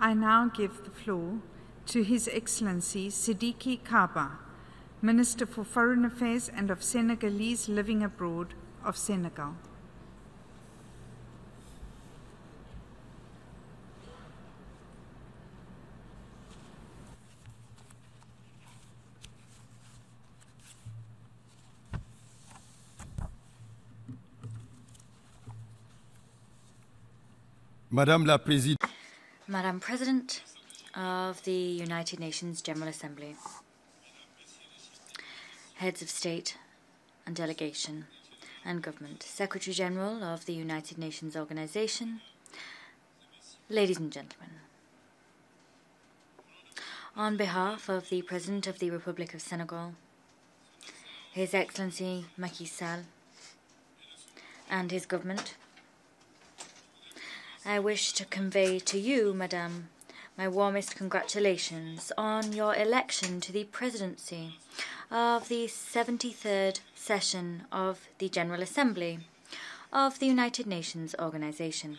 I now give the floor to His Excellency Sidiki Kaba, Minister for Foreign Affairs and of Senegalese living abroad of Senegal. Madam President of the United Nations General Assembly, Heads of State and Delegation and Government, Secretary General of the United Nations Organization, ladies and gentlemen. On behalf of the President of the Republic of Senegal, His Excellency Macky Sall, and his government, I wish to convey to you, Madame, my warmest congratulations on your election to the presidency of the 73rd session of the General Assembly of the United Nations Organization.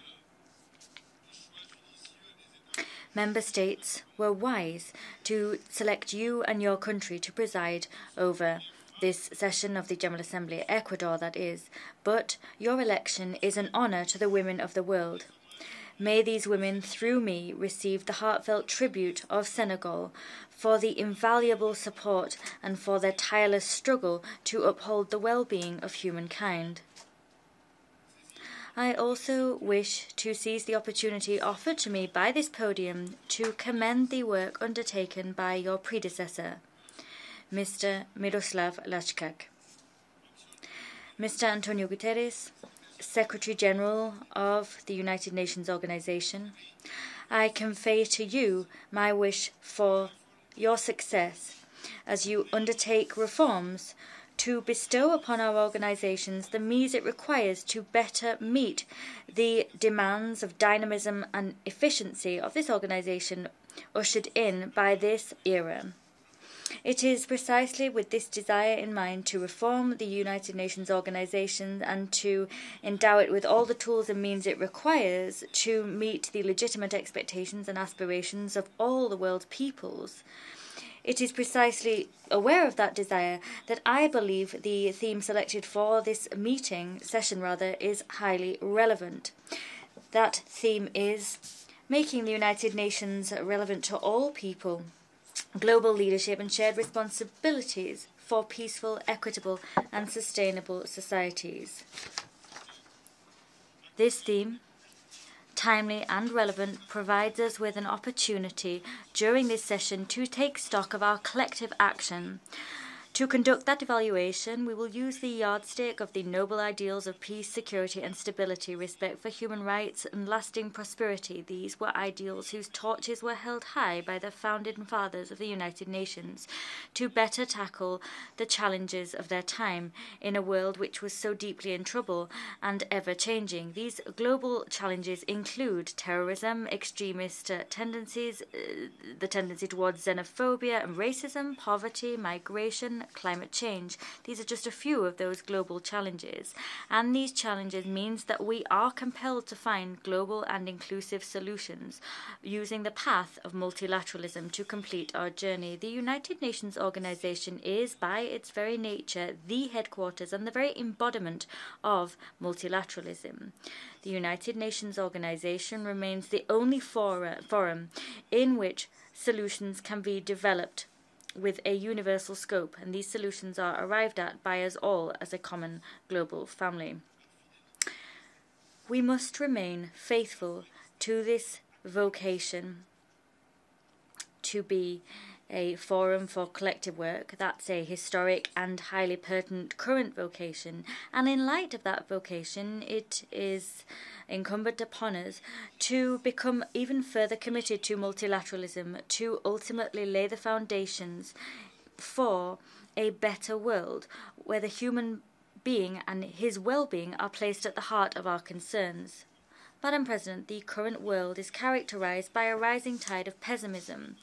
Member states were wise to select you and your country to preside over this session of the General Assembly, Ecuador that is, but your election is an honor to the women of the world. May these women, through me, receive the heartfelt tribute of Senegal for the invaluable support and for their tireless struggle to uphold the well-being of humankind. I also wish to seize the opportunity offered to me by this podium to commend the work undertaken by your predecessor, Mr. Miroslav Lajčák. Mr. Antonio Guterres, Secretary General of the United Nations Organization, I convey to you my wish for your success as you undertake reforms to bestow upon our organizations the means it requires to better meet the demands of dynamism and efficiency of this organization ushered in by this era. It is precisely with this desire in mind to reform the United Nations Organization and to endow it with all the tools and means it requires to meet the legitimate expectations and aspirations of all the world's peoples. It is precisely aware of that desire that I believe the theme selected for this session is highly relevant. That theme is making the United Nations relevant to all people, global leadership and shared responsibilities for peaceful, equitable and sustainable societies. This theme, timely and relevant, provides us with an opportunity during this session to take stock of our collective action. To conduct that evaluation, we will use the yardstick of the noble ideals of peace, security and stability, respect for human rights and lasting prosperity. These were ideals whose torches were held high by the founding fathers of the United Nations to better tackle the challenges of their time in a world which was so deeply in trouble and ever-changing. These global challenges include terrorism, extremist tendencies, the tendency towards xenophobia and racism, poverty, migration, climate change. These are just a few of those global challenges, and these challenges means that we are compelled to find global and inclusive solutions using the path of multilateralism to complete our journey. The United Nations Organization is, by its very nature, the headquarters and the very embodiment of multilateralism. The United Nations Organization remains the only forum in which solutions can be developed with a universal scope, and these solutions are arrived at by us all as a common global family. We must remain faithful to this vocation to be a forum for collective work. That's a historic and highly pertinent current vocation, and in light of that vocation, it is incumbent upon us to become even further committed to multilateralism, to ultimately lay the foundations for a better world where the human being and his well-being are placed at the heart of our concerns. Madam President, the current world is characterized by a rising tide of pessimism.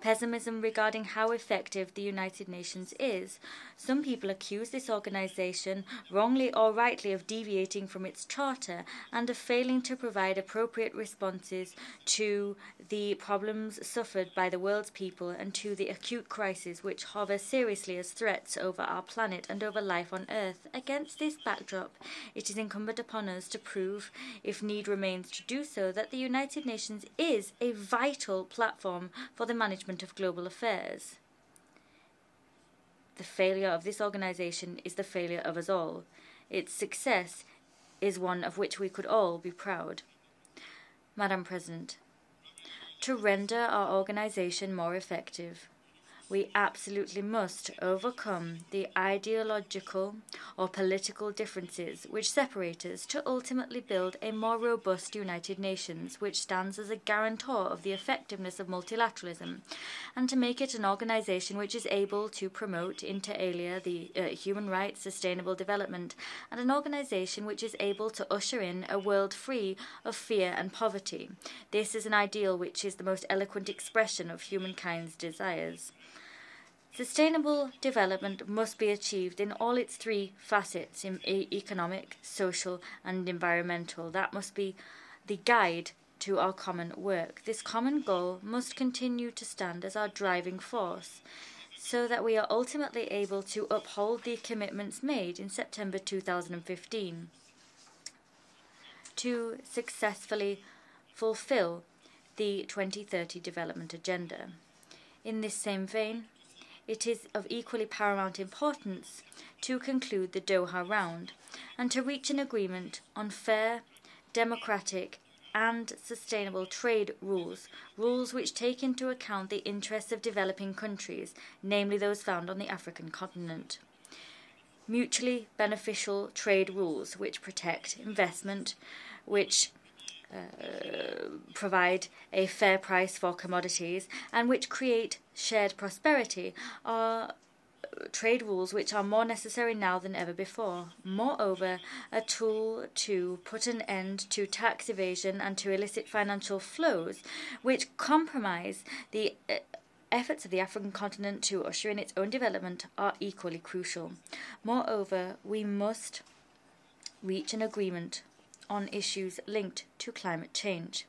pessimism regarding how effective the United Nations is. Some people accuse this organization, wrongly or rightly, of deviating from its charter and of failing to provide appropriate responses to the problems suffered by the world's people and to the acute crises which hover seriously as threats over our planet and over life on Earth. Against this backdrop, it is incumbent upon us to prove, if need remains to do so, that the United Nations is a vital platform for the management of global affairs. The failure of this organization is the failure of us all. Its success is one of which we could all be proud. Madam President, to render our organization more effective, we absolutely must overcome the ideological or political differences which separate us to ultimately build a more robust United Nations which stands as a guarantor of the effectiveness of multilateralism, and to make it an organization which is able to promote inter alia the human rights, sustainable development, and an organization which is able to usher in a world free of fear and poverty. This is an ideal which is the most eloquent expression of humankind's desires. Sustainable development must be achieved in all its three facets, economic, social, and environmental. That must be the guide to our common work. This common goal must continue to stand as our driving force, so that we are ultimately able to uphold the commitments made in September 2015 to successfully fulfill the 2030 Development Agenda. In this same vein, it is of equally paramount importance to conclude the Doha round and to reach an agreement on fair, democratic and sustainable trade rules, rules which take into account the interests of developing countries, namely those found on the African continent. Mutually beneficial trade rules which protect investment, which provide a fair price for commodities, and which create shared prosperity are trade rules which are more necessary now than ever before. Moreover, a tool to put an end to tax evasion and to illicit financial flows which compromise the efforts of the African continent to usher in its own development are equally crucial. Moreover, we must reach an agreement on issues linked to climate change.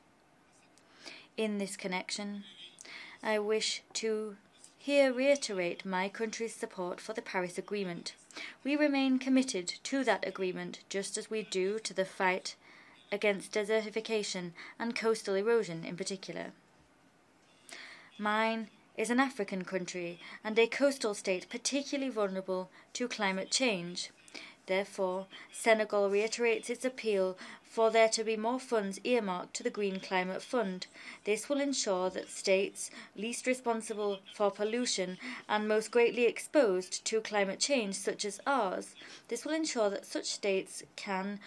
In this connection, I wish to here reiterate my country's support for the Paris Agreement. We remain committed to that agreement, just as we do to the fight against desertification and coastal erosion in particular. Mine is an African country and a coastal state particularly vulnerable to climate change. Therefore, Senegal reiterates its appeal for there to be more funds earmarked to the Green Climate Fund. This will ensure that states least responsible for pollution and most greatly exposed to climate change, such as ours, this will ensure that such states can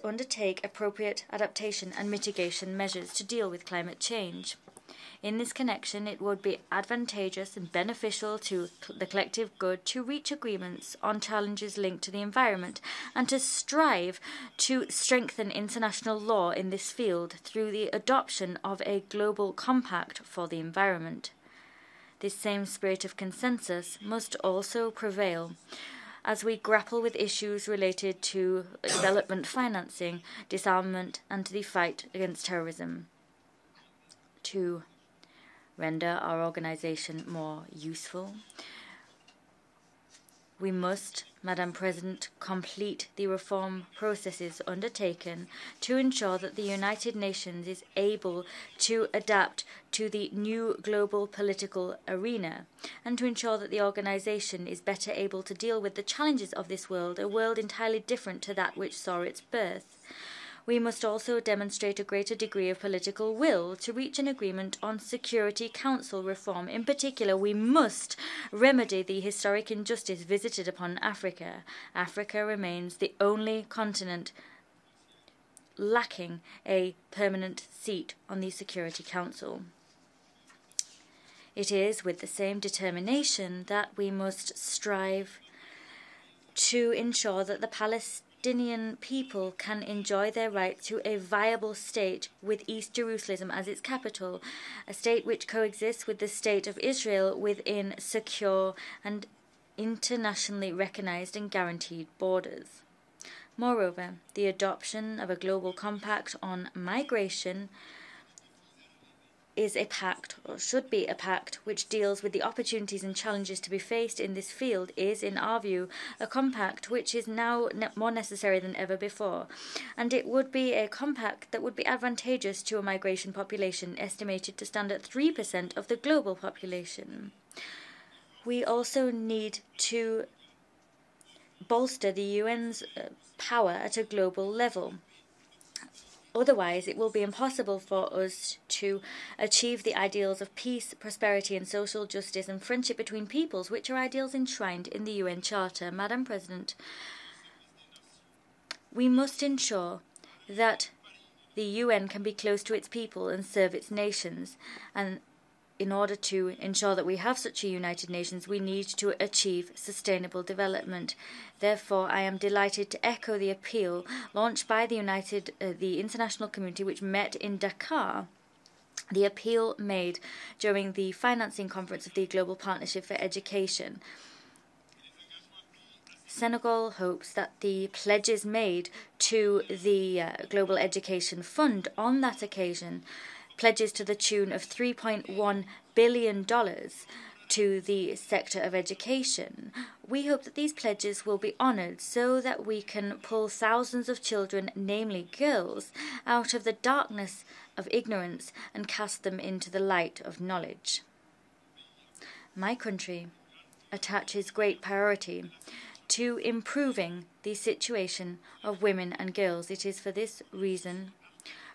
undertake appropriate adaptation and mitigation measures to deal with climate change. In this connection, it would be advantageous and beneficial to the collective good to reach agreements on challenges linked to the environment and to strive to strengthen international law in this field through the adoption of a global compact for the environment. This same spirit of consensus must also prevail as we grapple with issues related to development financing, disarmament, and to the fight against terrorism. To render our organization more useful, we must, Madam President, complete the reform processes undertaken to ensure that the United Nations is able to adapt to the new global political arena and to ensure that the organization is better able to deal with the challenges of this world, a world entirely different to that which saw its birth. We must also demonstrate a greater degree of political will to reach an agreement on Security Council reform. In particular, we must remedy the historic injustice visited upon Africa. Africa remains the only continent lacking a permanent seat on the Security Council. It is with the same determination that we must strive to ensure that the Palestinian people can enjoy their right to a viable state with East Jerusalem as its capital, a state which coexists with the state of Israel within secure and internationally recognized and guaranteed borders. Moreover, the adoption of a global compact on migration is a pact, or should be a pact, which deals with the opportunities and challenges to be faced in this field is, in our view, a compact which is now more necessary than ever before. And it would be a compact that would be advantageous to a migration population estimated to stand at 3% of the global population. We also need to bolster the UN's power at a global level. Otherwise, it will be impossible for us to achieve the ideals of peace, prosperity and social justice and friendship between peoples, which are ideals enshrined in the UN Charter. Madam President, we must ensure that the UN can be close to its people and serve its nations, and in order to ensure that we have such a United Nations, we need to achieve sustainable development. Therefore, I am delighted to echo the appeal launched by the international community, which met in Dakar. The appeal made during the financing conference of the Global Partnership for Education. Senegal hopes that the pledges made to the Global Education Fund on that occasion, pledges to the tune of $3.1 billion to the sector of education. We hope that these pledges will be honoured so that we can pull thousands of children, namely girls, out of the darkness of ignorance and cast them into the light of knowledge. My country attaches great priority to improving the situation of women and girls. It is for this reason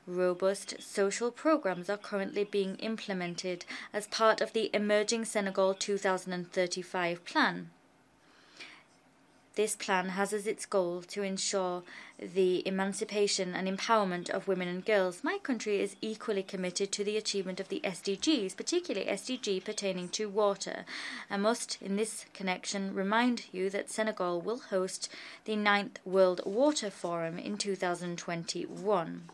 robust social programs are currently being implemented as part of the Emerging Senegal 2035 plan. This plan has as its goal to ensure the emancipation and empowerment of women and girls. My country is equally committed to the achievement of the SDGs, particularly SDG pertaining to water. I must, in this connection, remind you that Senegal will host the 9th World Water Forum in 2021.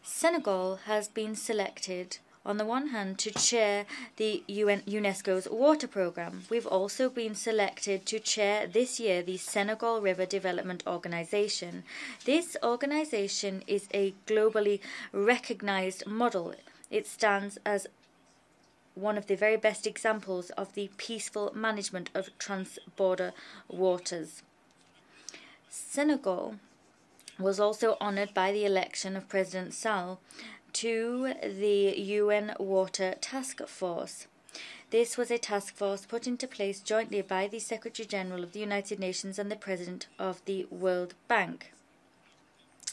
Senegal has been selected, on the one hand, to chair the UNESCO's water programme. We've also been selected to chair this year the Senegal River Development Organization. This organization is a globally recognized model. It stands as one of the very best examples of the peaceful management of trans-border waters. Senegal was also honoured by the election of President Sall to the UN Water Task Force. This was a task force put into place jointly by the Secretary General of the United Nations and the President of the World Bank.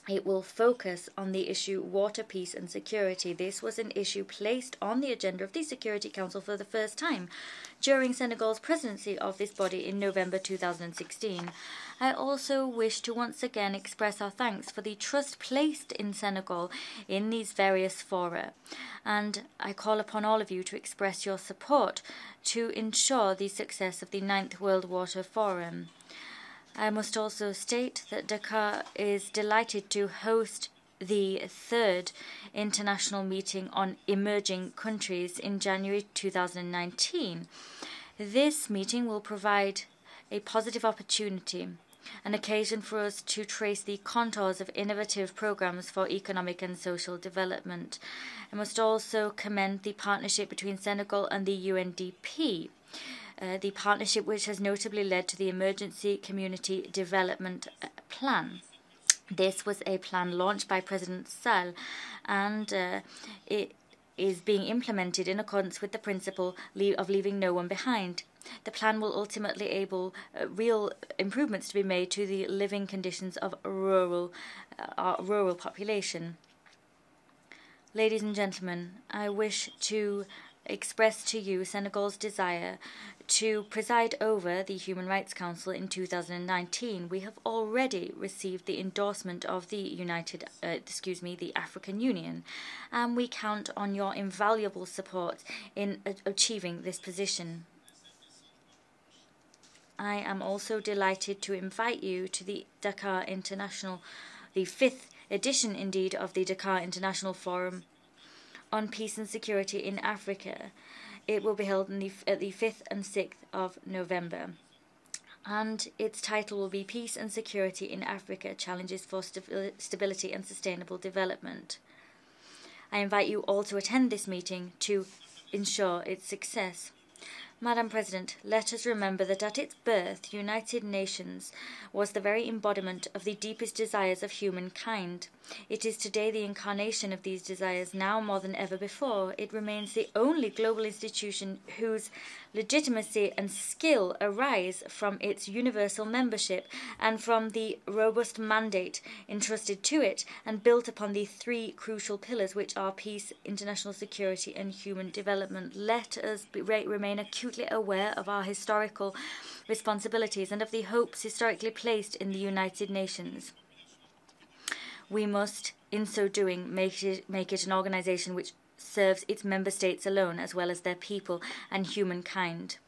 It will focus on the issue water, peace and security. This was an issue placed on the agenda of the Security Council for the first time during Senegal's presidency of this body in November 2016. I also wish to once again express our thanks for the trust placed in Senegal in these various fora, and I call upon all of you to express your support to ensure the success of the 9th World Water Forum. I must also state that Dakar is delighted to host the 3rd international meeting on emerging countries in January 2019. This meeting will provide a positive opportunity, an occasion for us to trace the contours of innovative programs for economic and social development. I must also commend the partnership between Senegal and the UNDP. The partnership which has notably led to the Emergency Community Development Plan. This was a plan launched by President Sall, and it is being implemented in accordance with the principle of leaving no one behind. The plan will ultimately enable real improvements to be made to the living conditions of rural population. Ladies and gentlemen, I wish to express to you Senegal's desire to preside over the Human Rights Council in 2019. We have already received the endorsement of the the African Union, and we count on your invaluable support in achieving this position. I am also delighted to invite you to the Dakar International, the 5th edition indeed of the Dakar International Forum on Peace and Security in Africa. It will be held at the 5th and 6th of November. And its title will be Peace and Security in Africa, Challenges for Stability and Sustainable Development. I invite you all to attend this meeting to ensure its success. Madam President, let us remember that at its birth, the United Nations was the very embodiment of the deepest desires of humankind. It is today the incarnation of these desires. Now more than ever before, it remains the only global institution whose legitimacy and skill arise from its universal membership and from the robust mandate entrusted to it and built upon the 3 crucial pillars, which are peace, international security and human development. Let us remain acutely aware of our historical responsibilities and of the hopes historically placed in the United Nations. We must, in so doing, make it an organization which serves its member states alone, as well as their people and humankind.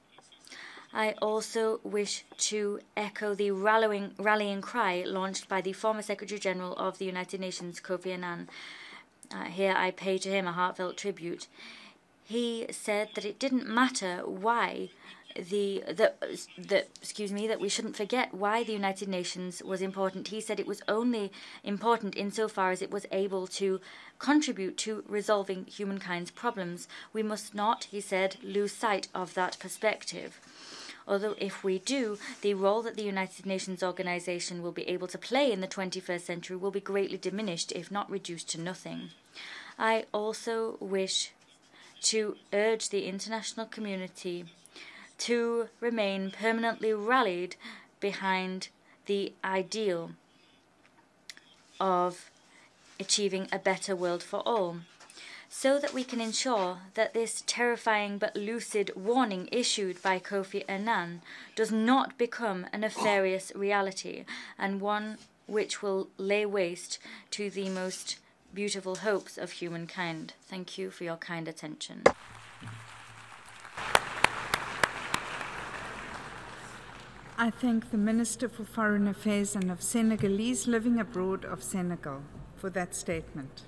I also wish to echo the rallying cry launched by the former Secretary General of the United Nations, Kofi Annan. Here I pay to him a heartfelt tribute. He said that it didn't matter why that we shouldn't forget why the United Nations was important. He said it was only important insofar as it was able to contribute to resolving humankind's problems. We must not, he said, lose sight of that perspective. Although if we do, the role that the United Nations organization will be able to play in the 21st century will be greatly diminished, if not reduced to nothing. I also wish to urge the international community to remain permanently rallied behind the ideal of achieving a better world for all, so that we can ensure that this terrifying but lucid warning issued by Kofi Annan does not become a nefarious reality, and one which will lay waste to the most beautiful hopes of humankind. Thank you for your kind attention. I thank the Minister for Foreign Affairs and of Senegalese living abroad of Senegal for that statement.